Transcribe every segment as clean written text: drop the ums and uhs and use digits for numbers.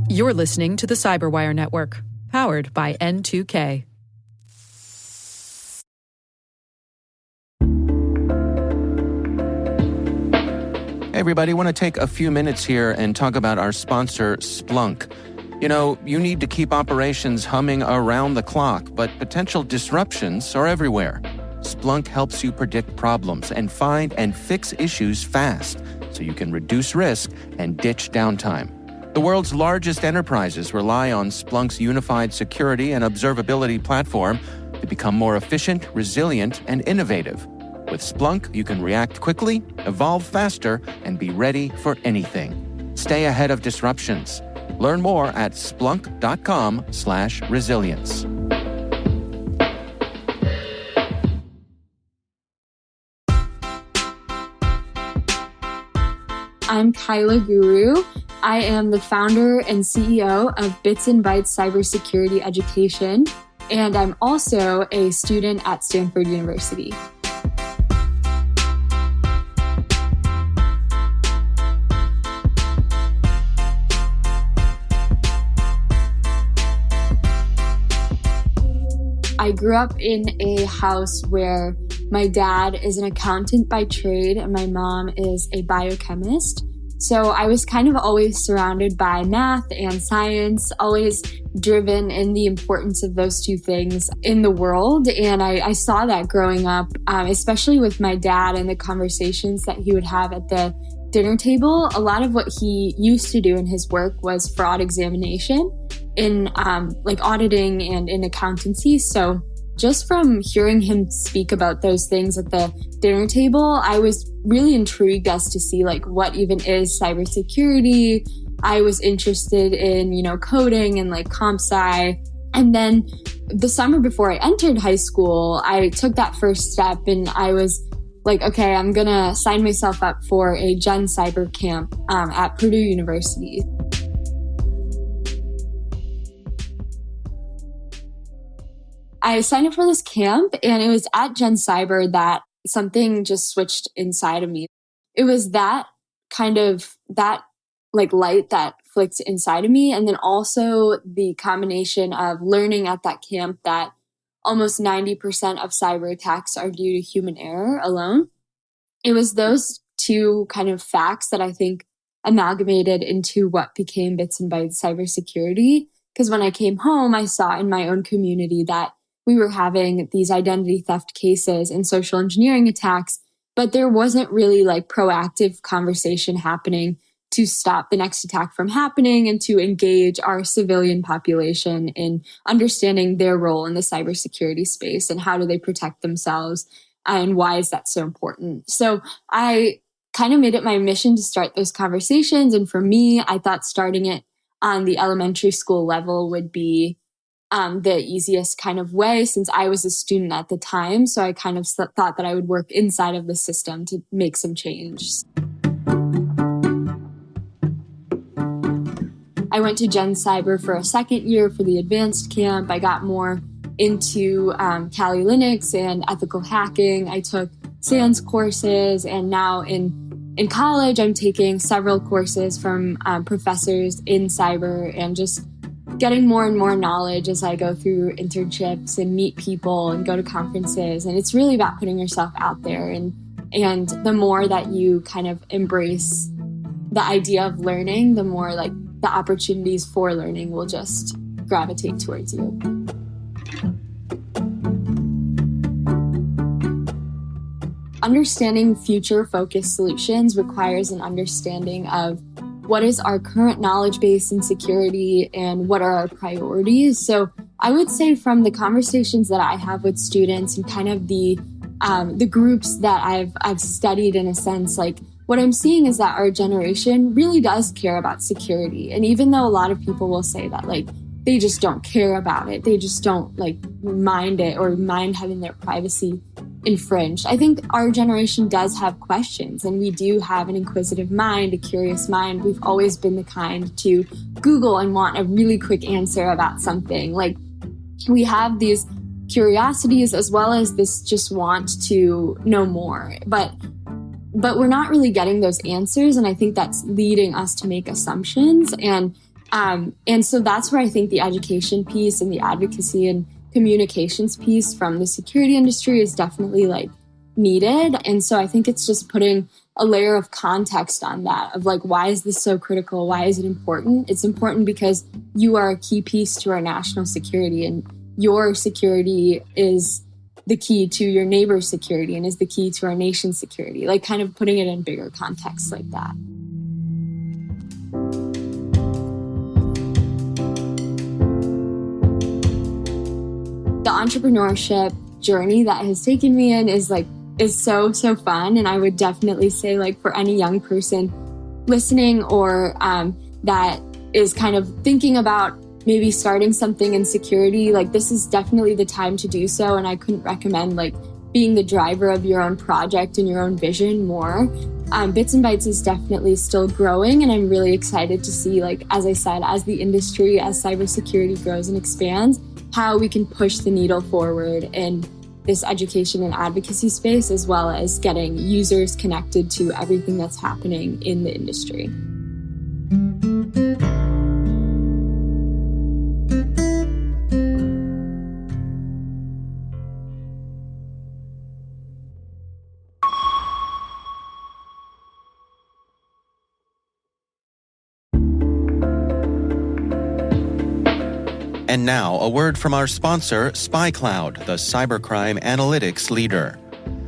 You're listening to the Cyberwire Network, powered by N2K. Hey everybody, I want to take a few minutes here and talk about our sponsor, Splunk. You know, you need to keep operations humming around the clock, but potential disruptions are everywhere. Splunk helps you predict problems and find and fix issues fast, so you can reduce risk and ditch downtime. The world's largest enterprises rely on Splunk's unified security and observability platform to become more efficient, resilient, and innovative. With Splunk, you can react quickly, evolve faster, and be ready for anything. Stay ahead of disruptions. Learn more at splunk.com/resilience. I'm Kyla Guru. I am the founder and CEO of Bytes and Bytes Cybersecurity Education, and I'm also a student at Stanford University. I grew up in a house where my dad is an accountant by trade and my mom is a biochemist. So I was kind of always surrounded by math and science, always driven in the importance of those two things in the world. And I saw that growing up, especially with my dad and the conversations that he would have at the dinner table. A lot of what he used to do in his work was fraud examination in like auditing and in accountancy. So just from hearing him speak about those things at the dinner table, I was really intrigued as to see like what even is cybersecurity. I was interested in, coding and like comp sci. And then the summer before I entered high school, I took that first step and I was like, okay, I'm gonna sign myself up for a GenCyber Camp at Purdue University. I signed up for this camp and it was at GenCyber that something just switched inside of me. It was that light that flicked inside of me. And then also the combination of learning at that camp that almost 90% of cyber attacks are due to human error alone. It was those two kind of facts that I think amalgamated into what became Bytes and Bytes Cybersecurity. Because when I came home, I saw in my own community that we were having these identity theft cases and social engineering attacks, but there wasn't really like proactive conversation happening to stop the next attack from happening and to engage our civilian population in understanding their role in the cybersecurity space and how do they protect themselves and why is that so important. So I kind of made it my mission to start those conversations. And for me, I thought starting it on the elementary school level would be the easiest kind of way since I was a student at the time. So I kind of thought that I would work inside of the system to make some change. I went to GenCyber for a second year for the advanced camp. I got more into Kali Linux and ethical hacking. I took SANS courses, and now in college, I'm taking several courses from professors in cyber and just getting more and more knowledge as I go through internships and meet people and go to conferences. And it's really about putting yourself out there. And the more that you kind of embrace the idea of learning, the more like the opportunities for learning will just gravitate towards you. Understanding future-focused solutions requires an understanding of what is our current knowledge base in security and what are our priorities. So I would say from the conversations that I have with students and kind of the groups that I've studied in a sense, like what I'm seeing is that our generation really does care about security. And even though a lot of people will say that like they just don't care about it, they just don't like mind it or mind having their privacy infringed. I think our generation does have questions, and we do have an inquisitive mind, a curious mind. We've always been the kind to Google and want a really quick answer about something. Like we have these curiosities as well as this just want to know more. But but we're not really getting those answers. And I think that's leading us to make assumptions. And so that's where I think the education piece and the advocacy and communications piece from the security industry is definitely like needed. And so I think it's just putting a layer of context on that of like, why is this so critical? Why is it important? It's important because you are a key piece to our national security, and your security is the key to your neighbor's security and is the key to our nation's security, like kind of putting it in bigger context like that. The entrepreneurship journey that has taken me in is so fun. And I would definitely say, like, for any young person listening or that is kind of thinking about maybe starting something in security, like, this is definitely the time to do so. And I couldn't recommend like being the driver of your own project and your own vision more. Bits and Bytes is definitely still growing, and I'm really excited to see, like, as I said, as the industry, as cybersecurity grows and expands, how we can push the needle forward in this education and advocacy space, as well as getting users connected to everything that's happening in the industry. And now, a word from our sponsor, SpyCloud, the cybercrime analytics leader.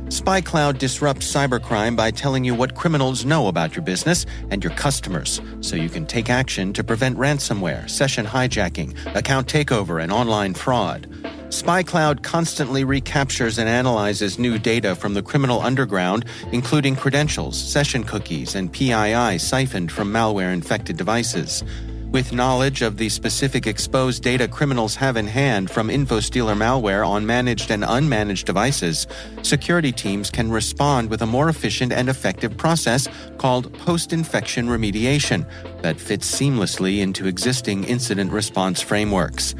SpyCloud disrupts cybercrime by telling you what criminals know about your business and your customers, so you can take action to prevent ransomware, session hijacking, account takeover, and online fraud. SpyCloud constantly recaptures and analyzes new data from the criminal underground, including credentials, session cookies, and PII siphoned from malware-infected devices. With knowledge of the specific exposed data criminals have in hand from InfoStealer malware on managed and unmanaged devices, security teams can respond with a more efficient and effective process called post-infection remediation that fits seamlessly into existing incident response frameworks.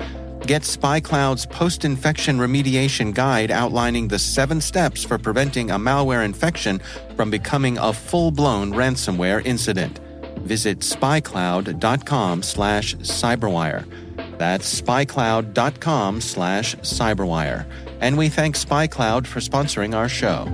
Get SpyCloud's post-infection remediation guide outlining the 7 steps for preventing a malware infection from becoming a full-blown ransomware incident. Visit spycloud.com/cyberwire. That's spycloud.com/cyberwire. And we thank SpyCloud for sponsoring our show.